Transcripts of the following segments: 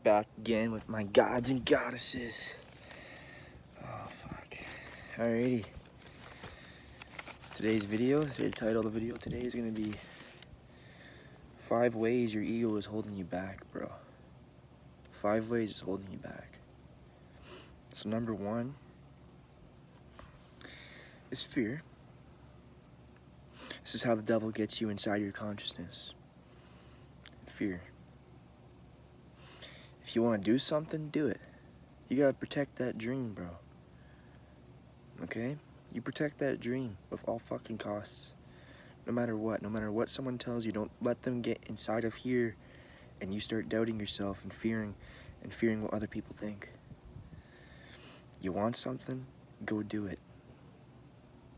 Back again with my gods and goddesses. Oh, fuck. Alrighty. Today's video, the title of the video today is going to be 5 ways your ego is holding you back, bro. 5 ways it's holding you back. So number 1 is fear. This is how the devil gets you inside your consciousness. Fear. If you want to do something, do it. You gotta protect that dream, bro. Okay? You protect that dream with all fucking costs. No matter what someone tells you, don't let them get inside of here and you start doubting yourself and fearing what other people think. You want something, go do it.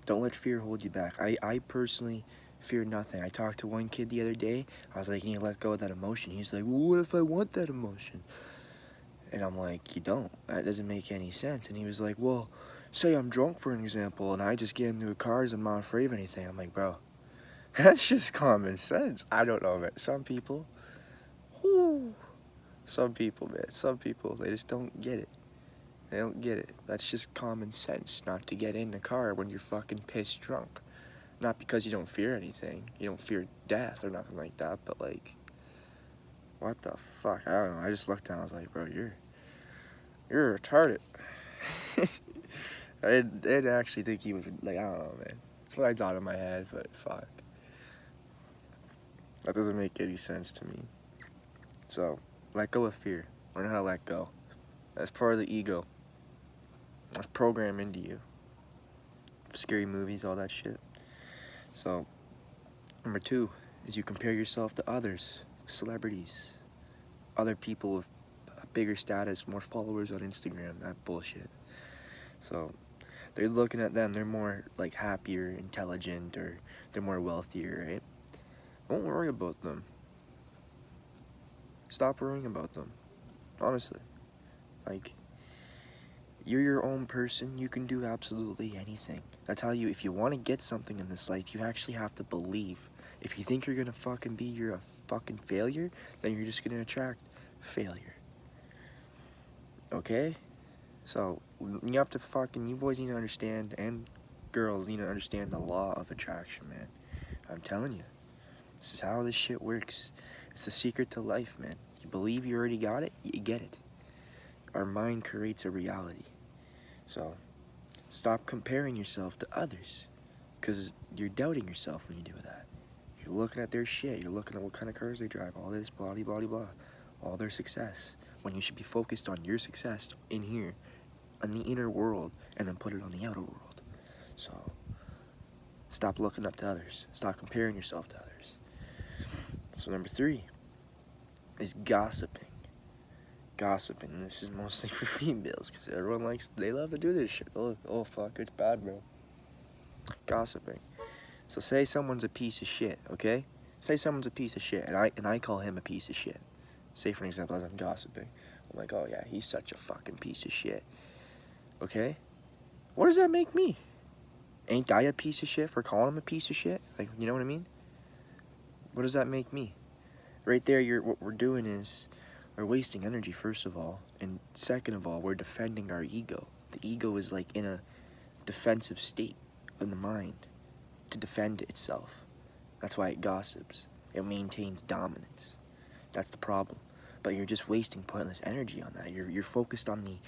Don't let fear hold you back. I personally fear nothing. I talked to one kid the other day. I was like, you need to let go of that emotion. He's like, well, what if I want that emotion? And I'm like, you don't. That doesn't make any sense. And he was like, well, say I'm drunk, for an example, and I just get into a car and I'm not afraid of anything. I'm like, bro, that's just common sense. I don't know, man. Some people, man, some people, they just don't get it. They don't get it. That's just common sense not to get in the car when you're fucking pissed drunk. Not because you don't fear anything. You don't fear death or nothing like that, but like, what the fuck? I don't know. I just looked down. I was like, bro, you're retarded. I didn't actually think he was, like, I don't know, man. That's what I thought in my head, but fuck. That doesn't make any sense to me. So, let go of fear. Learn how to let go. That's part of the ego. That's programmed into you. Scary movies, all that shit. So, number 2 is you compare yourself to others, celebrities, other people with bigger status, more followers on Instagram, that bullshit. So, they're looking at them, they're more like happier, intelligent, or they're more wealthier, right? Don't worry about them. Stop worrying about them. Honestly. Like, you're your own person, you can do absolutely anything. That's how you, if you want to get something in this life, you actually have to believe. If you think you're gonna fucking you're a fucking failure, then you're just gonna attract failure. Okay? So, you have to fucking, you boys need to understand, and girls need to understand the law of attraction, man. I'm telling you. This is how this shit works. It's the secret to life, man. You believe you already got it, you get it. Our mind creates a reality. So, stop comparing yourself to others, because you're doubting yourself when you do that. You're looking at their shit, you're looking at what kind of cars they drive, all this, blah, blah, blah, blah, all their success, when you should be focused on your success in here, on the inner world, and then put it on the outer world. So, stop looking up to others. Stop comparing yourself to others. So number 3 is gossiping. Gossiping. This is mostly for females, because everyone they love to do this shit. Oh fuck, it's bad, bro. Gossiping. So say someone's a piece of shit, okay? Say someone's a piece of shit, and I call him a piece of shit. Say, for example, as I'm gossiping, I'm like, oh yeah, he's such a fucking piece of shit. Okay? What does that make me? Ain't I a piece of shit for calling him a piece of shit? Like, you know what I mean? What does that make me? Right there, what we're doing is we're wasting energy, first of all, and second of all, we're defending our ego. The ego is like in a defensive state in the mind to defend itself. That's why it gossips. It maintains dominance. That's the problem. But you're just wasting pointless energy on that. You're focused on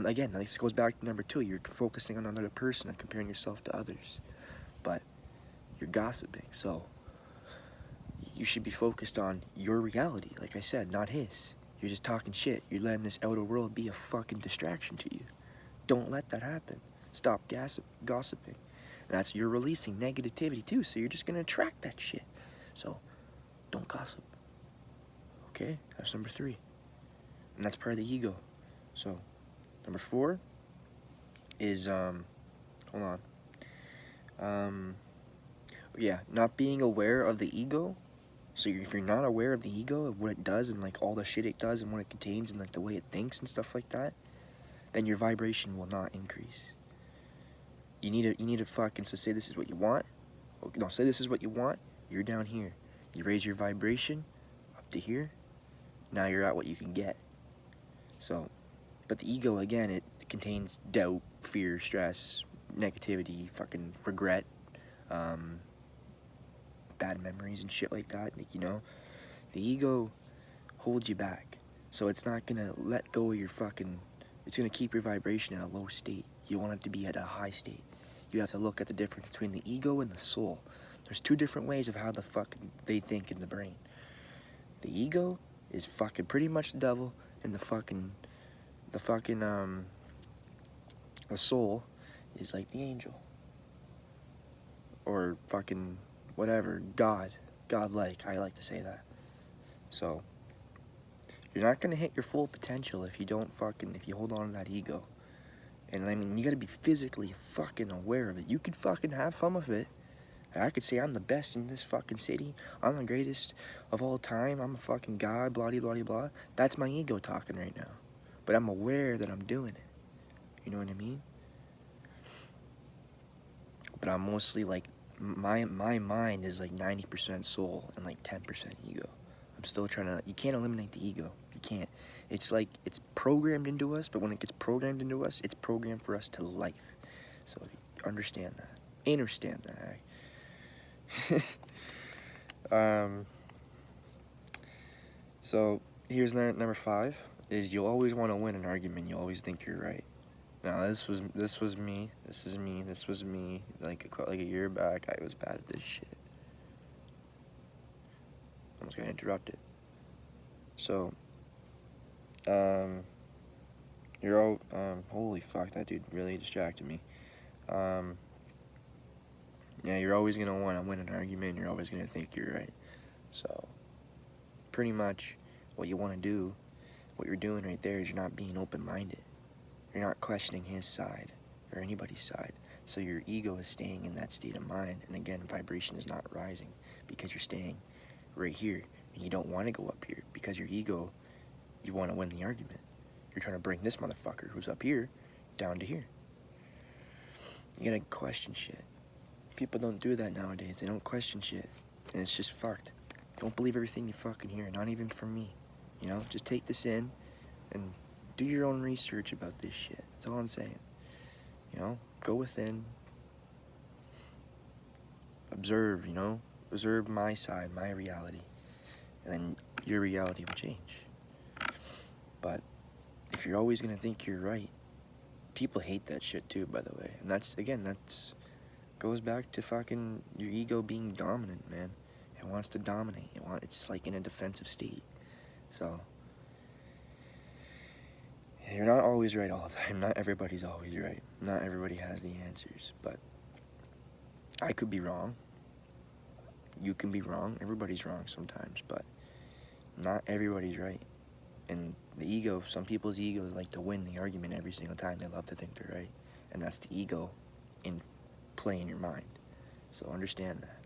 again, this goes back to number 2. You're focusing on another person and comparing yourself to others. But you're gossiping, so you should be focused on your reality, like I said, not his. You're just talking shit. You're letting this outer world be a fucking distraction to you. Don't let that happen. Stop gossiping. And you're releasing negativity too, so you're just gonna attract that shit. So, don't gossip. Okay? That's number 3. And that's part of the ego. So, number 4 is, hold on. Yeah, not being aware of the ego. So if you're not aware of the ego, of what it does and like all the shit it does and what it contains and like the way it thinks and stuff like that, then your vibration will not increase. You need to fucking, so say this is what you want. No, say this is what you want. You're down here. You raise your vibration up to here. Now you're at what you can get. So, but the ego, again, it contains doubt, fear, stress, negativity, fucking regret, bad memories and shit like that. Like, you know, the ego holds you back. So it's not gonna let go of your fucking, it's gonna keep your vibration in a low state. You want it to be at a high state. You have to look at the difference between the ego and the soul. There's two different ways of how the fuck they think in the brain. The ego is fucking pretty much the devil, and the soul is like the angel. Or fucking whatever, God-like, I like to say that. So, you're not gonna hit your full potential if you hold on to that ego. And I mean, you gotta be physically fucking aware of it. You could fucking have fun with it. I could say I'm the best in this fucking city. I'm the greatest of all time. I'm a fucking god, blah, blah, blah, blah. That's my ego talking right now. But I'm aware that I'm doing it. You know what I mean? But I'm mostly like, my mind is like 90% soul and like 10% ego. I'm still trying to, you can't eliminate the ego. You can't. It's like, it's programmed into us, but when it gets programmed into us, it's programmed for us to life. So understand that. Understand that. So here's number 5 is you'll always want to win an argument. You always think you're right. Now this was me. This was me. Like a year back, I was bad at this shit. I was gonna interrupt it. So, you're all holy fuck, that dude really distracted me. Yeah, you're always gonna want to win an argument. You're always gonna think you're right. So, pretty much, what you want to do, what you're doing right there is you're not being open-minded. You're not questioning his side or anybody's side. So your ego is staying in that state of mind. And again, vibration is not rising because you're staying right here. And you don't want to go up here because your ego, you want to win the argument. You're trying to bring this motherfucker who's up here down to here. You gotta question shit. People don't do that nowadays. They don't question shit. And it's just fucked. Don't believe everything you fucking hear. Not even from me. You know, just take this in and do your own research about this shit. That's all I'm saying. You know, go within. Observe, you know. Observe my side, my reality. And then your reality will change. But if you're always gonna think you're right, people hate that shit too, by the way. And that's goes back to fucking your ego being dominant, man. It wants to dominate. It's like in a defensive state. So you're not always right all the time. Not everybody's always right. Not everybody has the answers. But I could be wrong. You can be wrong. Everybody's wrong sometimes. But not everybody's right. And the ego, some people's egos like to win the argument every single time. They love to think they're right. And that's the ego in play in your mind. So understand that.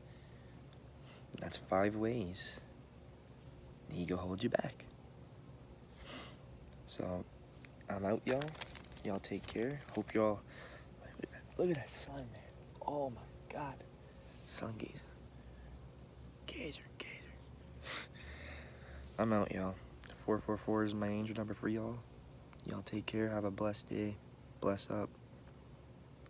That's 5 ways the ego holds you back. So I'm out, y'all. Y'all take care. Hope y'all. Look at that sun, man. Oh my god. Sun gazer. Gazer. I'm out, y'all. 444 is my angel number for y'all. Y'all take care. Have a blessed day. Bless up.